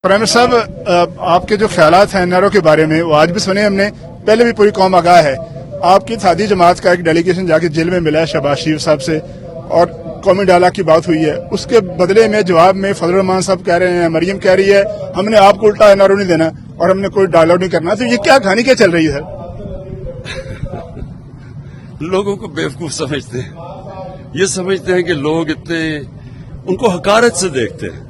Prime minister साहब, आपके जो ख्यालात हैं एनआरओ के बारे में वो आज भी सुने हमने, पहले भी पूरी कौम आगाह है। आपकी इत्तेहादी जमात का एक डेलीगेशन जाके जेल में मिला है शहबाज शरीफ साहब से और कौमी डायलॉग की बात हुई है। उसके बदले में जवाब में फजल रहमान साहब कह रहे हैं, मरियम कह रही है हमने आपको उल्टा एनआरओ नहीं देना और हमने कोई डायलॉग नहीं करना। तो ये क्या कहानी क्या चल रही है? लोगों को बेवकूफ समझते हैं। ये समझते हैं कि लोग इतने उनको हकारत से देखते हैं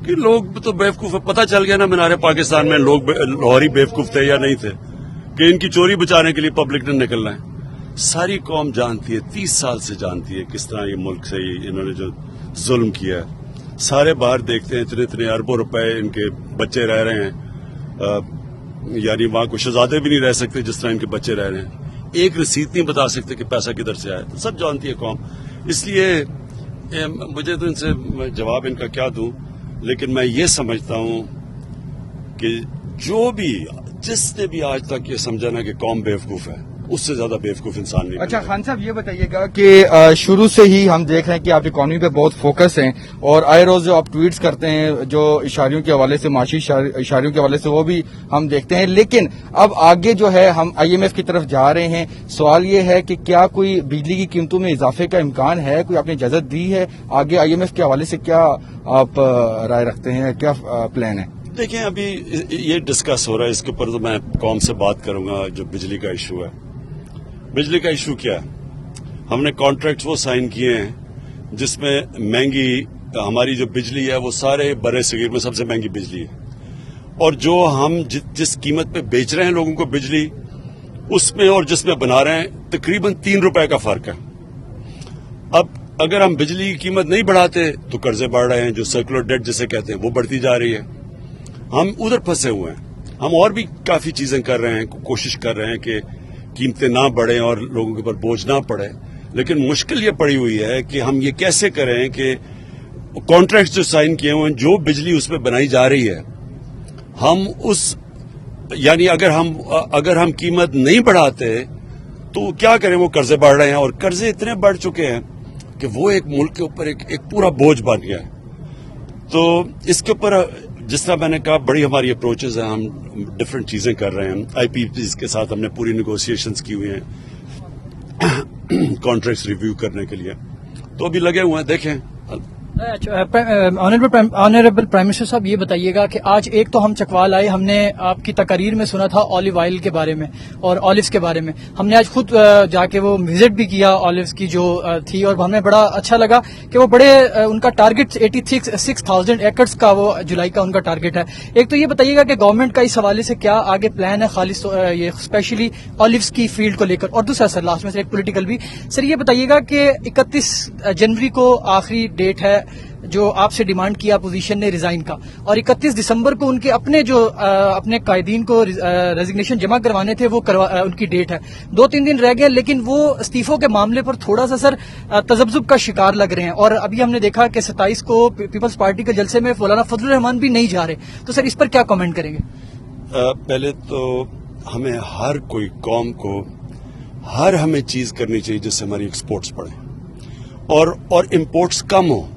कि लोग तो बेवकूफ है। पता चल गया ना मीनारे पाकिस्तान में लोग लाहौरी बेवकूफ थे या नहीं थे कि इनकी चोरी बचाने के लिए पब्लिक ने निकलना है। सारी कौम जानती है, 30 साल से जानती है किस तरह ये मुल्क से इन्होंने जो जुल्म किया है। सारे बाहर देखते हैं इतने इतने अरबों रुपए इनके बच्चे रह रहे हैं, यानी वहां कोई शहजादे भी नहीं रह सकते जिस तरह इनके बच्चे रह रहे हैं। एक रसीद नहीं बता सकते कि पैसा किधर से आया। तो सब जानती है कौम। इसलिए मुझे तो इनसे जवाब इनका क्या दूं, लेकिन मैं ये समझता हूं कि जो भी जिसने भी आज तक ये समझा ना कि कौम बेवकूफ है, उससे ज्यादा बेवकूफ इंसान नहीं। अच्छा खान साहब, ये बताइएगा कि शुरू से ही हम देख रहे हैं कि आप इकोनॉमी पे बहुत फोकस हैं और आए रोज जो आप ट्वीट्स करते हैं जो इशारियों के हवाले से, माशी इशारियों के हवाले से, वो भी हम देखते हैं। लेकिन अब आगे जो है हम IMF की तरफ जा रहे हैं। सवाल ये है कि क्या कोई बिजली की कीमतों में इजाफे का इम्कान है? कोई आपने इजाजत दी है? आगे IMF के हवाले से क्या आप राय रखते हैं, क्या प्लान है? देखिए, अभी ये डिस्कस हो रहा है, इसके ऊपर तो मैं कौम से बात करूंगा। जो बिजली का इशू है, बिजली का इशू क्या है? हमने कॉन्ट्रैक्ट्स वो साइन किए हैं जिसमें महंगी हमारी जो बिजली है वो सारे बड़े सगीर में सबसे महंगी बिजली है, और जो हम जिस कीमत पे बेच रहे हैं लोगों को बिजली, उसमें और जिसमें बना रहे हैं तकरीबन 3 रुपए का फर्क है। अब अगर हम बिजली की कीमत नहीं बढ़ाते तो कर्जे बढ़ रहे हैं, जो सर्कुलर डेट जिसे कहते हैं वो बढ़ती जा रही है। हम उधर फंसे हुए हैं। हम और भी काफी चीजें कर रहे हैं, कोशिश कर रहे हैं कि कीमतें ना बढ़े और लोगों के ऊपर बोझ ना पड़े, लेकिन मुश्किल ये पड़ी हुई है कि हम ये कैसे करें कि कॉन्ट्रैक्ट्स जो साइन किए हुए हैं, जो बिजली उसमें बनाई जा रही है, हम उस यानी अगर हम कीमत नहीं बढ़ाते तो क्या करें? वो कर्जे बढ़ रहे हैं और कर्जे इतने बढ़ चुके हैं कि वो एक मुल्क के ऊपर एक पूरा बोझ बन गया है। तो इसके ऊपर जिस तरह मैंने कहा, बड़ी हमारी अप्रोचेज हैं, हम डिफरेंट चीजें कर रहे हैं। IPPs के साथ हमने पूरी नेगोशिएशंस की हुई हैं कॉन्ट्रैक्ट्स रिव्यू करने के लिए, तो अभी लगे हुए हैं, देखें। ऑनरेबल प्राइम मिनिस्टर साहब, ये बताइएगा कि आज एक तो हम चकवाल आए, हमने आपकी तकारीर में सुना था ऑलिव ऑयल के बारे में और ऑलिव्स के बारे में। हमने आज खुद जाके वो विजिट भी किया ऑलिव्स की जो थी, और हमें बड़ा अच्छा लगा कि वो बड़े उनका टारगेट 86,000 एकड़्स का वो जुलाई का उनका टारगेट है। एक तो ये बताइएगा कि गवर्नमेंट का इस हवाले से क्या आगे प्लान है, खालिस ये स्पेशली ऑलिव्स की फील्ड को लेकर। और दूसरा सर, लास्ट में से एक पॉलिटिकल भी सर, ये बताइएगा कि 31 जनवरी को आखिरी डेट है जो आपसे डिमांड किया अपोजिशन ने रिजाइन का, और 31 दिसंबर को उनके अपने कायदीन को रेजिग्नेशन जमा करवाने थे, वो उनकी डेट है। 2-3 दिन रह गए, लेकिन वो इस्तीफों के मामले पर थोड़ा सा सर तजब्जुब का शिकार लग रहे हैं। और अभी हमने देखा कि 27 को पीपल्स पार्टी के जलसे में मौलाना फजल रहमान भी नहीं जा रहे। तो सर इस पर क्या कमेंट करेंगे? पहले तो हमें हर कोई कौम को हमें चीज करनी चाहिए जिससे हमारी एक्सपोर्ट्स बढ़े और इम्पोर्ट्स कम हो।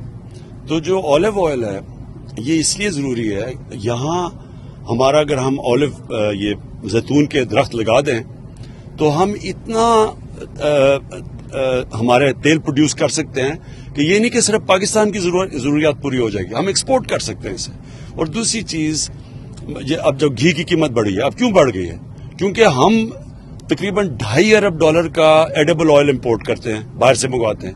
तो जो ऑलिव ऑयल है ये इसलिए जरूरी है, यहाँ हमारा अगर हम ऑलिव ये जैतून के दरख्त लगा दें तो हम इतना हमारे तेल प्रोड्यूस कर सकते हैं कि ये नहीं कि सिर्फ पाकिस्तान की जरूरियात पूरी हो जाएगी, हम एक्सपोर्ट कर सकते हैं इसे। और दूसरी चीज, ये अब जो घी की कीमत बढ़ी है, अब क्यों बढ़ गई है? क्योंकि हम तकरीबन $2.5 अरब का एडिबल ऑयल इंपोर्ट करते हैं, बाहर से मंगवाते हैं,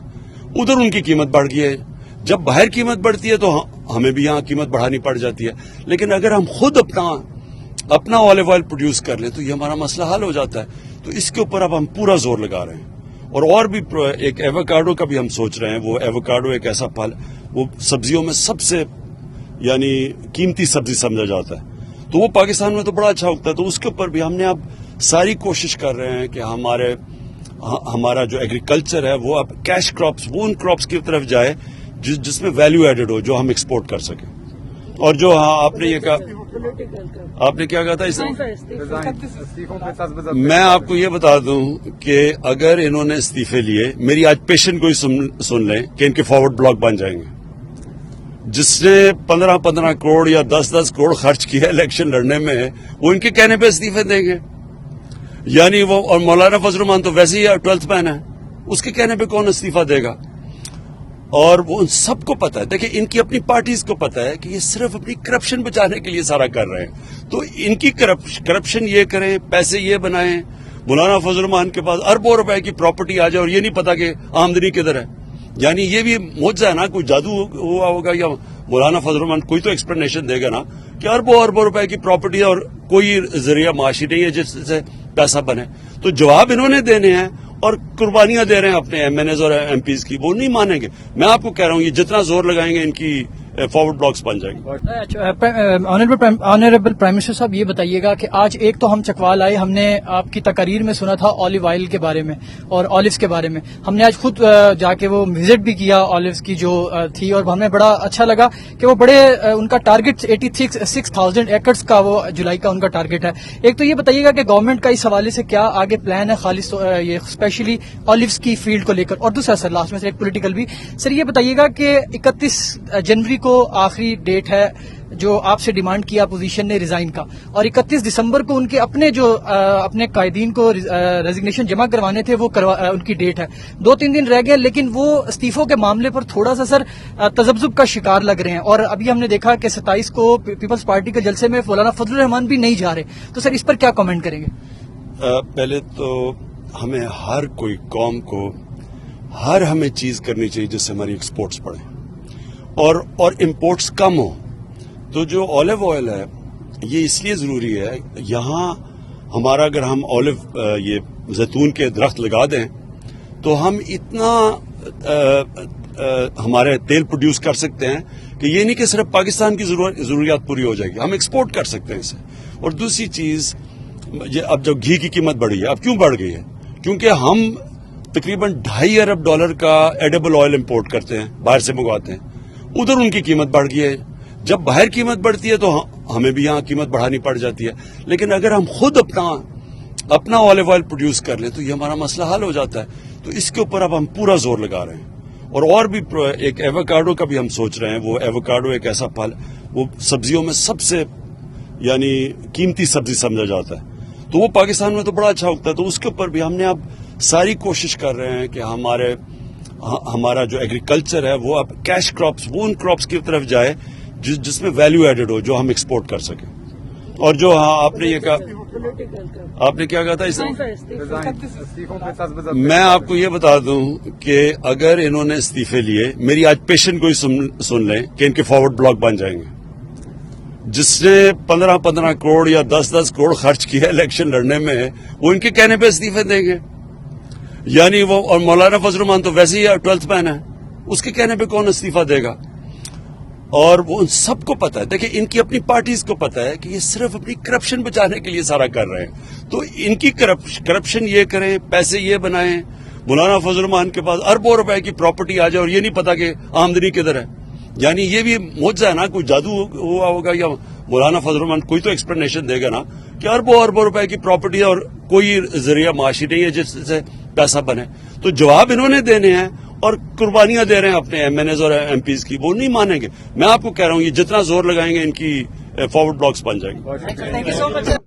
उधर उनकी कीमत बढ़ गई है। जब बाहर कीमत बढ़ती है तो हमें भी यहाँ कीमत बढ़ानी पड़ जाती है। लेकिन अगर हम खुद अपना ऑलिव ऑयल प्रोड्यूस कर लें तो ये हमारा मसला हल हो जाता है। तो इसके ऊपर अब हम पूरा जोर लगा रहे हैं। और भी एक एवोकाडो का भी हम सोच रहे हैं। वो एवोकाडो एक ऐसा फल, वो सब्जियों में सबसे यानी कीमती सब्जी समझा जाता है, तो वो पाकिस्तान में तो बड़ा अच्छा उगता है। तो उसके ऊपर भी हमने अब सारी कोशिश कर रहे हैं कि हमारा जो एग्रीकल्चर है वो अब कैश क्रॉप्स, वो उन क्रॉप्स की तरफ जाए जिसमें वैल्यू एडेड हो, जो हम एक्सपोर्ट कर सकें। और जो आपने ये कहा, आपने क्या कहा था इसमें? मैं आपको ये बता दूं कि अगर इन्होंने इस्तीफे लिए, मेरी आज पेशेंट को ही सुन लें कि इनके फॉरवर्ड ब्लॉक बन जाएंगे। جس نے 15 کروڑ یا 10 کروڑ خرچ کیا الیکشن لڑنے میں، وہ ان کے کہنے پہ استعفے دیں گے؟ یعنی وہ، اور مولانا فضل الرحمان تو ویسے ہی 12th مین ہے، اس کے کہنے پہ کون استعفی دے گا؟ اور وہ ان سب کو پتا ہے، دیکھیں ان کی اپنی پارٹیز کو پتا ہے کہ یہ صرف اپنی کرپشن بچانے کے لیے سارا کر رہے ہیں، تو ان کی کرپشن یہ کریں، پیسے یہ بنائیں، مولانا فضل الرحمان کے پاس اربوں روپے کی پراپرٹی آ جائے اور یہ نہیں پتا کہ آمدنی کدھر ہے۔ یعنی یہ بھی معجزہ ہے نا، کوئی جادو ہوا ہوگا، یا مولانا فضل الرحمان کوئی تو ایکسپلینیشن دے گا نا کہ اربوں روپے کی پراپرٹی ہے اور کوئی ذریعہ معاشی نہیں ہے جس سے پیسہ بنے۔ تو جواب انہوں نے دینے ہیں اور قربانیاں دے رہے ہیں اپنے ایم این ایز اور ایم پیز کی، وہ نہیں مانیں گے۔ میں آپ کو کہہ رہا ہوں، یہ جتنا زور لگائیں گے ان کی فارورڈ بلاکس بن جائیں گے۔ آنریبل پرائم منسٹر صاحب، یہ بتائیے گا کہ آج ایک تو ہم چکوال آئے، ہم نے آپ کی تقاریر میں سنا تھا آلیو آئل کے بارے میں اور آلیوز کے بارے میں، ہم نے آج خود جا کے وہ وزٹ بھی کیا آلیوز کی جو تھی، اور ہمیں بڑا اچھا لگا کہ وہ بڑے ان کا ٹارگٹ 86,000 ایکڑز کا وہ جولائی کا ان کا ٹارگٹ ہے۔ ایک تو یہ بتائیے گا کہ گورنمنٹ کا اس حوالے سے کیا آگے پلان ہے، خالص یہ اسپیشلی آلیوز کی فیلڈ کو لے کر؟ اور دوسرا سر لاسٹ میں سے ایک پولیٹیکل بھی، سر یہ بتائیے گا کہ 31 جنوری کو آخری ڈیٹ ہے جو آپ سے ڈیمانڈ کیا اپوزیشن نے ریزائن کا، اور 31 دسمبر کو ان کے اپنے قائدین کو ریزگنیشن جمع کروانے تھے، وہ ان کی ڈیٹ ہے۔ 2-3 دن رہ گئے، لیکن وہ استعفوں کے معاملے پر تھوڑا سا سر تذبذب کا شکار لگ رہے ہیں، اور ابھی ہم نے دیکھا کہ 27 کو پیپلز پارٹی کے جلسے میں مولانا فضل الرحمان بھی نہیں جا رہے، تو سر اس پر کیا کامنٹ کریں گے؟ پہلے تو ہمیں ہر کوئی قوم کو ہمیں چیز کرنی چاہیے جس سے ہماری ایکسپورٹس بڑھیں اور امپورٹس کم ہوں۔ تو جو آلیو آئل ہے یہ اس لیے ضروری ہے، یہاں ہمارا اگر ہم آلیو یہ زیتون کے درخت لگا دیں تو ہم اتنا ہمارے تیل پروڈیوس کر سکتے ہیں کہ یہ نہیں کہ صرف پاکستان کی ضروریات پوری ہو جائے گی، ہم ایکسپورٹ کر سکتے ہیں اسے۔ اور دوسری چیز، اب جو گھی کی قیمت بڑھی ہے، اب کیوں بڑھ گئی ہے؟ کیونکہ ہم تقریباً $2.5 ارب کا ایڈیبل آئل امپورٹ کرتے ہیں، باہر سے منگواتے ہیں، ادھر ان کی قیمت بڑھ گئی ہے۔ جب باہر قیمت بڑھتی ہے تو ہمیں بھی یہاں قیمت بڑھانی پڑ جاتی ہے، لیکن اگر ہم خود اپنا آلیو آئل پروڈیوس کر لیں تو یہ ہمارا مسئلہ حل ہو جاتا ہے۔ تو اس کے اوپر اب ہم پورا زور لگا رہے ہیں، اور بھی ایک ایووکاڈو کا بھی ہم سوچ رہے ہیں۔ وہ ایووکاڈو ایک ایسا پھل، وہ سبزیوں میں سب سے یعنی قیمتی سبزی سمجھا جاتا ہے، تو وہ پاکستان میں تو بڑا اچھا اگتا ہے۔ تو اس کے اوپر بھی ہم نے اب ساری کوشش کر رہے ہیں کہ ہمارا جو ایگریکلچر ہے وہ اب کیش کراپس، وہ ان کراپس کی طرف جائے جس میں ویلیو ایڈڈ ہو، جو ہم ایکسپورٹ کر سکیں۔ اور جو آپ نے یہ کہا، آپ نے کیا کہا تھا اس میں آپ کو یہ بتا دوں کہ اگر انہوں نے استعفے لیے، میری آج پیشنٹ کو ہی سن لیں کہ ان کے فارورڈ بلاک بن جائیں گے۔ جس نے 15 کروڑ یا 10 کروڑ خرچ کیا الیکشن لڑنے میں، وہ ان کے کہنے پہ استعفے دیں گے۔ یعنی وہ، اور مولانا فضل الرحمان تو ویسے ہی 12th مین ہے، اس کے کہنے پہ کون استعفی دے گا؟ اور وہ ان سب کو پتا ہے، دیکھیں ان کی اپنی پارٹیز کو پتا ہے کہ یہ صرف اپنی کرپشن بچانے کے لیے سارا کر رہے ہیں، تو ان کی کرپشن یہ کریں، پیسے یہ بنائیں، مولانا فضل الرحمان کے پاس اربوں روپے کی پراپرٹی آ جائے اور یہ نہیں پتا کہ آمدنی کدھر ہے۔ یعنی یہ بھی معجزہ ہے نا، کوئی جادو ہوا ہوگا، یا مولانا فضل الرحمان کوئی تو ایکسپلینیشن دے گا نا کہ اربوں روپے کی پراپرٹی ہے اور کوئی ذریعہ معاشی نہیں ہے جس سے پیسہ بنے۔ تو جواب انہوں نے دینے ہیں اور قربانیاں دے رہے ہیں اپنے ایم این ایز اور ایم پیز کی، وہ نہیں مانیں گے۔ میں آپ کو کہہ رہا ہوں، یہ جتنا زور لگائیں گے ان کی فارورڈ بلاکس بن جائیں گے۔